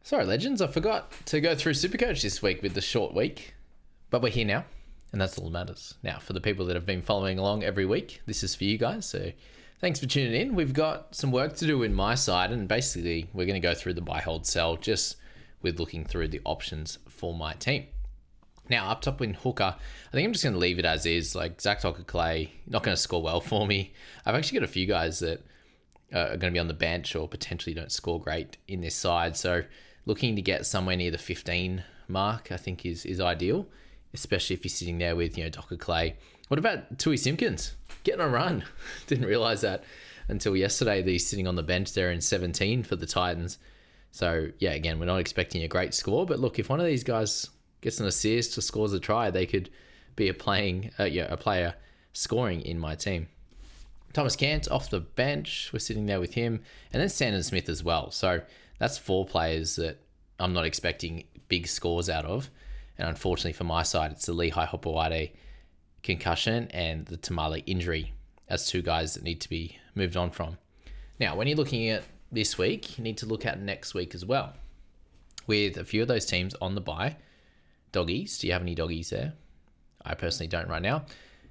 Sorry, legends, I forgot to go through Supercoach this week with the short week, but we're here now, and that's all that matters. Now, for the people that have been following along every week, this is for you guys, so thanks for tuning in. We've got some work to do in my side, and basically we're going to go through the buy, hold, sell, just with looking through the options for my team. Now, up top in hooker, I think I'm just going to leave it as is. Like Zach Clay, not going to score well for me. I've actually got a few guys that are going to be on the bench or potentially don't score great in this side, so looking to get somewhere near the 15 mark, I think is ideal, especially if you're sitting there with, Docker Clay. What about Tui Simpkins? Getting a run. Didn't realize that until yesterday that he's sitting on the bench there in 17 for the Titans. So, yeah, again, we're not expecting a great score, but look, if one of these guys gets an assist or scores a try, they could be a player scoring in my team. Thomas Cant off the bench, we're sitting there with him, and then Sandon Smith as well. So that's four players that I'm not expecting big scores out of. And unfortunately for my side, it's the Lehigh Hopewade concussion and the Tamale injury as two guys that need to be moved on from. Now, when you're looking at this week, you need to look at next week as well. With a few of those teams on the bye. Doggies, do you have any doggies there? I personally don't right now.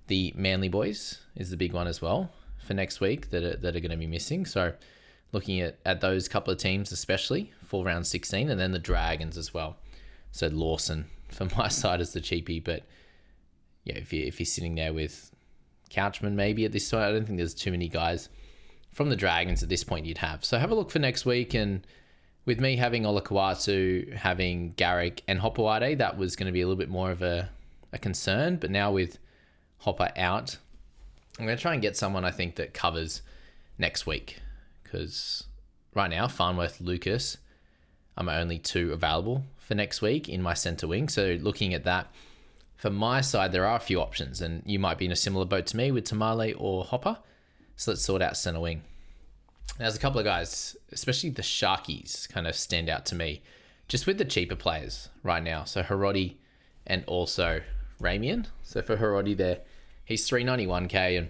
The Manly Boys is the big one as well for next week that are going to be missing. So looking at those couple of teams, especially for round 16, and then the Dragons as well. So Lawson for my side is the cheapie, but yeah, if you're sitting there with Couchman maybe at this point, I don't think there's too many guys from the Dragons at this point you'd have. So have a look for next week, and with me having Olakau'atu, having Garrick and Hopewade, that was going to be a little bit more of a concern, but now with Hopper out, I'm going to try and get someone I think that covers next week, because right now Farnworth, Lucas are my only two available for next week in my centre wing. So looking at that, for my side, there are a few options, and you might be in a similar boat to me with Tamale or Hopper. So let's sort out centre wing. Now, there's a couple of guys, especially the Sharkies, kind of stand out to me, just with the cheaper players right now. So Hiroti and also Ramian. So for Hiroti there, he's 391k and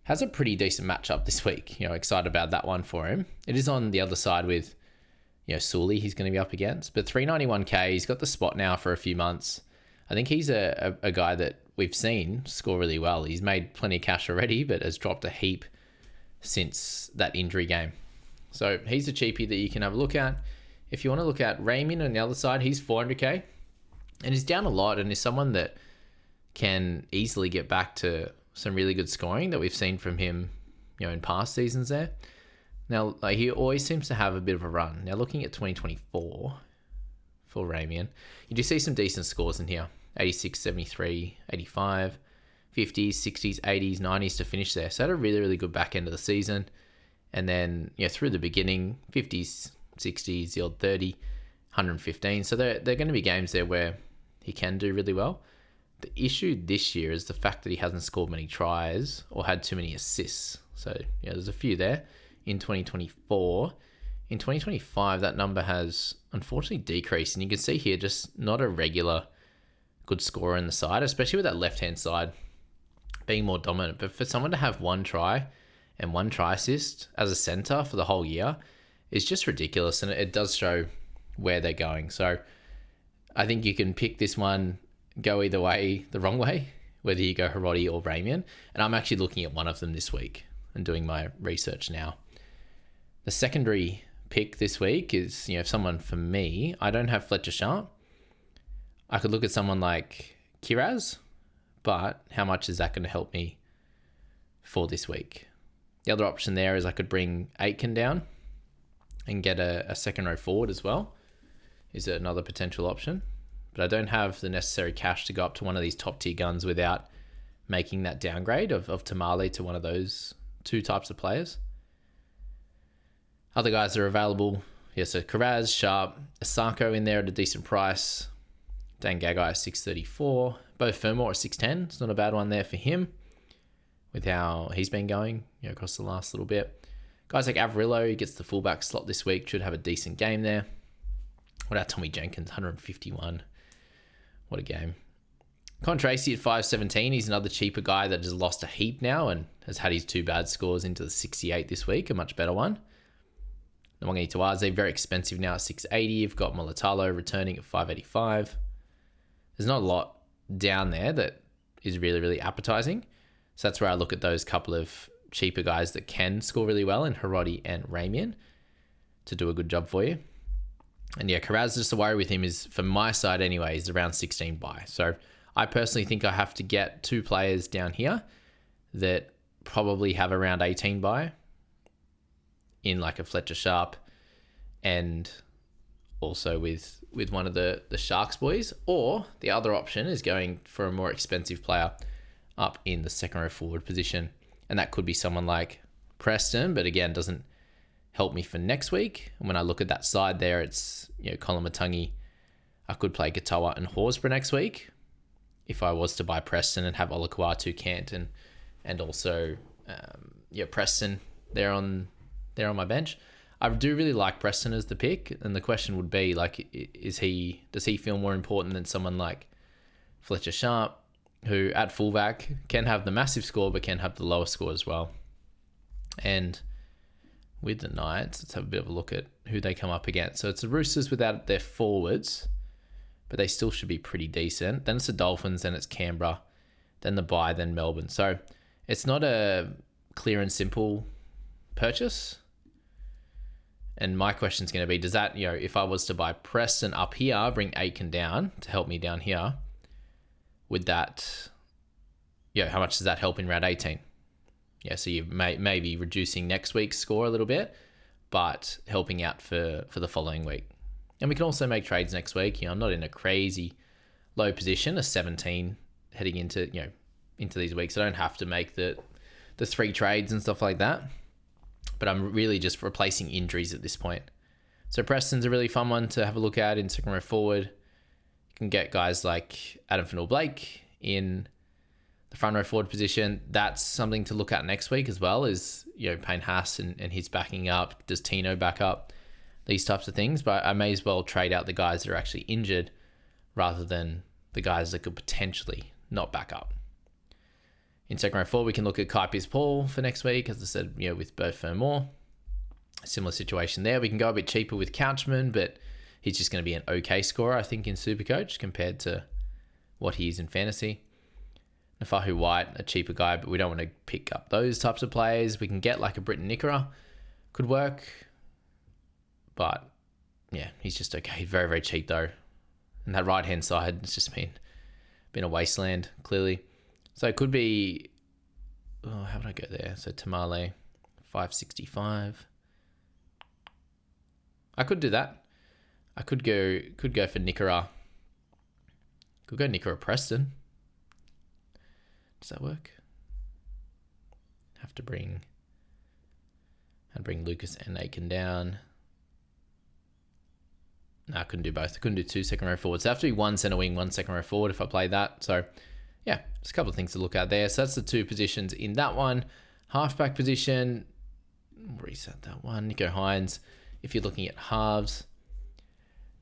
has a pretty decent matchup this week. Excited about that one for him. It is on the other side with, Sully he's going to be up against. But 391k, he's got the spot now for a few months. I think he's a guy that we've seen score really well. He's made plenty of cash already, but has dropped a heap since that injury game. So he's a cheapie that you can have a look at. If you want to look at Ramian on the other side, he's 400k. And he's down a lot and is someone that can easily get back to some really good scoring that we've seen from him, in past seasons there. Now, he always seems to have a bit of a run. Now, looking at 2024 for Ramian, you do see some decent scores in here. 86, 73, 85, 50s, 60s, 80s, 90s to finish there. So had a really, really good back end of the season. And then, through the beginning, 50s, 60s, the odd 30, 115. So they're going to be games there where he can do really well. The issue this year is the fact that he hasn't scored many tries or had too many assists. So, there's a few there in 2024. In 2025, that number has unfortunately decreased. And you can see here just not a regular good scorer in the side, especially with that left-hand side being more dominant. But for someone to have one try and one try assist as a centre for the whole year is just ridiculous. And it does show where they're going. So I think you can pick this one, go either way, the wrong way, whether you go Hiroti or Ramian. And I'm actually looking at one of them this week and doing my research now. The secondary pick this week is, if someone for me, I don't have Fletcher Sharp. I could look at someone like Kiraz, but how much is that going to help me for this week? The other option there is I could bring Aitken down and get a second row forward as well. Is it another potential option? But I don't have the necessary cash to go up to one of these top tier guns without making that downgrade of Tamale to one of those two types of players. Other guys that are available, so Kiraz, Sharp, Asako in there at a decent price. Dan Gagai at 634. Bo Fermor at 610. It's not a bad one there for him with how he's been going across the last little bit. Guys like Averillo, he gets the fullback slot this week, should have a decent game there. What about Tommy Jenkins, 151? What a game. Con Tracy at 517. He's another cheaper guy that has lost a heap now and has had his two bad scores into the 68 this week, a much better one. Nwangi Tawaze, very expensive now at 680. You've got Molitalo returning at 585. There's not a lot down there that is really, really appetizing. So that's where I look at those couple of cheaper guys that can score really well in Hiroti and Ramian to do a good job for you. And yeah, Karaz, just the worry with him is, from my side anyway, is around 16 buy. So I personally think I have to get 2 players down here that probably have around 18 buy in like a Fletcher Sharp, and also with one of the Sharks boys. Or the other option is going for a more expensive player up in the second row forward position. And that could be someone like Preston, but again, doesn't help me for next week. And when I look at that side there, it's, Colin Matangi. I could play Katoa and Horsburgh next week if I was to buy Preston and have Olakuatu, Cant, and also Preston there on my bench. I do really like Preston as the pick, and the question would be like, does he feel more important than someone like Fletcher Sharp, who at fullback can have the massive score but can have the lower score as well? And with the Knights, let's have a bit of a look at who they come up against. So it's the Roosters without their forwards, but they still should be pretty decent. Then it's the Dolphins, then it's Canberra, then the bye, then Melbourne. So it's not a clear and simple purchase. And my question is going to be, does that, if I was to buy Preston up here, bring Aiken down to help me down here, would that, how much does that help in round 18? Yeah, so you may be reducing next week's score a little bit, but helping out for the following week. And we can also make trades next week. I'm not in a crazy low position, a 17 heading into these weeks. I don't have to make the 3 trades and stuff like that. But I'm really just replacing injuries at this point. So Preston's a really fun one to have a look at in second row forward. You can get guys like Adam Fennell-Blake in the front row forward position. That's something to look at next week as well, is, Payne Haas and his backing up. Does Tino back up? These types of things. But I may as well trade out the guys that are actually injured rather than the guys that could potentially not back up. In second row forward, we can look at Kai Paul for next week. As I said, with Beau Fermor. Similar situation there. We can go a bit cheaper with Couchman, but he's just going to be an okay scorer, I think, in Supercoach compared to what he is in fantasy. Nafahu White, a cheaper guy, but we don't want to pick up those types of players. We can get like a Britton Nickera. Could work. But, yeah, he's just okay. Very, very cheap, though. And that right-hand side has just been a wasteland, clearly. So it could be, how would I go there? So Tamale, 565. I could do that. I could go for Nickera. Could go Nickera Preston. Does that work? I'd bring Lucas and Aiken down. No, I couldn't do both. I couldn't do 2 second row forwards. So I have to be 1 centre wing, 1 second row forward if I play that. So yeah, just a couple of things to look at there. So that's the 2 positions in that one. Halfback position, reset that one. Nico Hines, if you're looking at halves,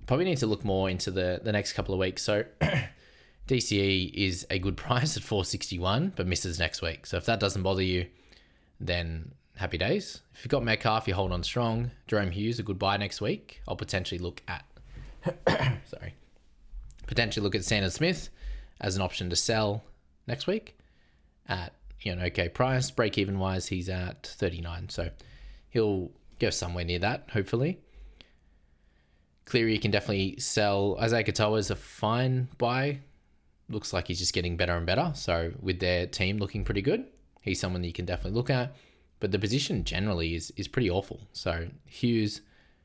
probably need to look more into the next couple of weeks. So DCE is a good price at 461, but misses next week. So if that doesn't bother you, then happy days. If you've got Metcalf, you hold on strong. Jerome Hughes, a good buy next week. I'll potentially look at Sandon Smith as an option to sell next week at an okay price. Break even wise, he's at 39, so he'll go somewhere near that, hopefully. Cleary, you can definitely sell. Isaiah Katoa is a fine buy. Looks like he's just getting better and better. So with their team looking pretty good, he's someone that you can definitely look at. But the position generally is pretty awful. So Hughes,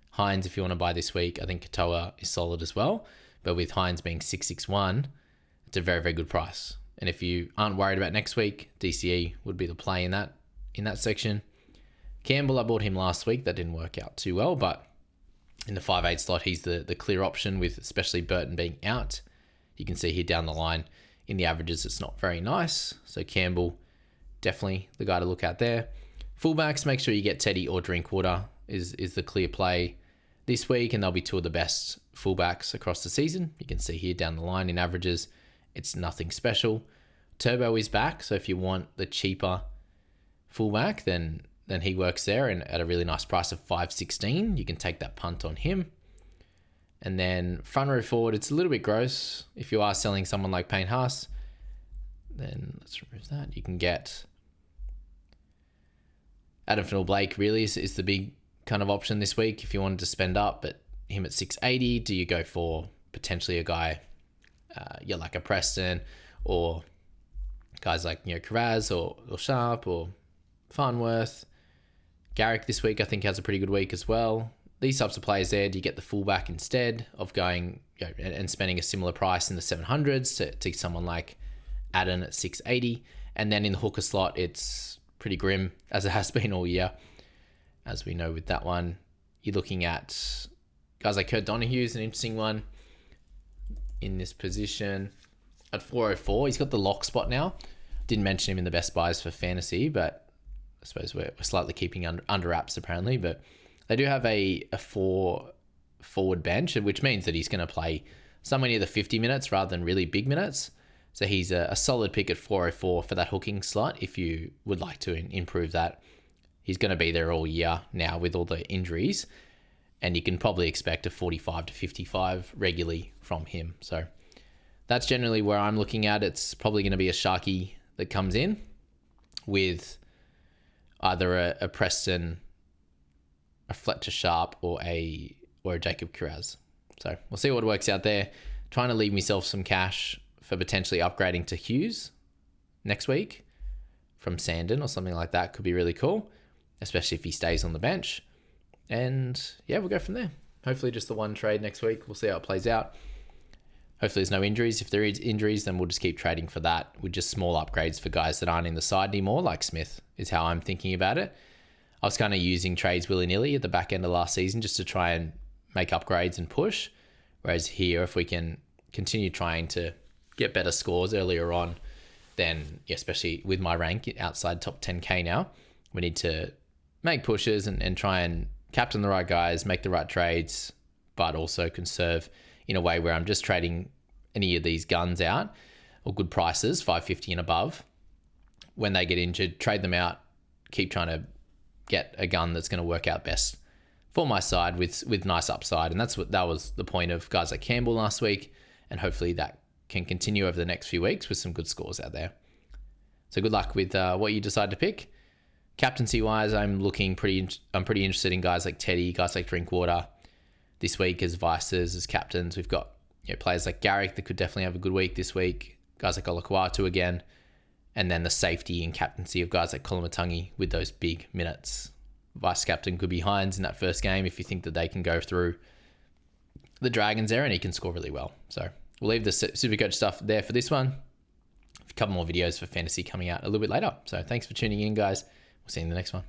Hines, if you want to buy this week, I think Katoa is solid as well. But with Hines being 661, it's a very, very good price. And if you aren't worried about next week, DCE would be the play in that section. Campbell, I bought him last week. That didn't work out too well, but in the 5'8" slot, he's the clear option, with especially Burton being out. You can see here down the line in the averages, it's not very nice. So Campbell, definitely the guy to look at there. Fullbacks, make sure you get Teddy or Drinkwater is the clear play this week, and they'll be 2 of the best fullbacks across the season. You can see here down the line in averages, it's nothing special. Turbo is back, so if you want the cheaper fullback, then then he works there and at a really nice price of 5.16. You can take that punt on him. And then front row forward, it's a little bit gross. If you are selling someone like Payne Haas, then let's remove that. You can get Adam Finnell-Blake really is the big kind of option this week if you wanted to spend up, but him at 680, do you go for potentially a guy, like a Preston or guys like Kiraz or Sharp or Farnworth? Garrick this week I think has a pretty good week as well. These types of players there, do you get the fullback instead of going and spending a similar price in the 700s to someone like Adden at 680? And then in the hooker slot, it's pretty grim as it has been all year. As we know with that one, you're looking at guys like Kurt Donohue's an interesting one in this position at 404. He's got the lock spot now. Didn't mention him in the best buys for fantasy, but I suppose we're slightly keeping under wraps apparently. But they do have a 4 forward bench, which means that he's going to play somewhere near the 50 minutes rather than really big minutes. So he's a solid pick at 404 for that hooking slot if you would like to improve that. He's going to be there all year now with all the injuries, and you can probably expect a 45 to 55 regularly from him. So that's generally where I'm looking at. It's probably going to be a Sharky that comes in with either a Preston, a Fletcher Sharp, or a Jacob Kiraz. So we'll see what works out there. Trying to leave myself some cash for potentially upgrading to Hughes next week from Sandon or something like that could be really cool, especially if he stays on the bench. And yeah, we'll go from there. Hopefully just the one trade next week. We'll see how it plays out. Hopefully there's no injuries. If there is injuries, then we'll just keep trading for that with just small upgrades for guys that aren't in the side anymore, like Smith is how I'm thinking about it. I was kind of using trades willy-nilly at the back end of last season just to try and make upgrades and push. Whereas here, if we can continue trying to get better scores earlier on, then especially with my rank outside top 10k now, we need to make pushes and try and captain the right guys, make the right trades, but also conserve in a way where I'm just trading any of these guns out or good prices, 550 and above. When they get injured, trade them out, keep trying to get a gun that's going to work out best for my side with nice upside. And that was the point of guys like Campbell last week, and hopefully that can continue over the next few weeks with some good scores out there. So good luck with what you decide to pick. Captaincy wise, I'm pretty interested in guys like Teddy, guys like Drinkwater this week as vices, as captains. We've got players like Garrick that could definitely have a good week this week. Guys like Olakwatu again, and then the safety and captaincy of guys like Kolomatangi with those big minutes. Vice captain could be Hines in that first game if you think that they can go through the Dragons there and he can score really well. So we'll leave the Supercoach stuff there for this one. A couple more videos for fantasy coming out a little bit later. So thanks for tuning in, guys. We'll see you in the next one.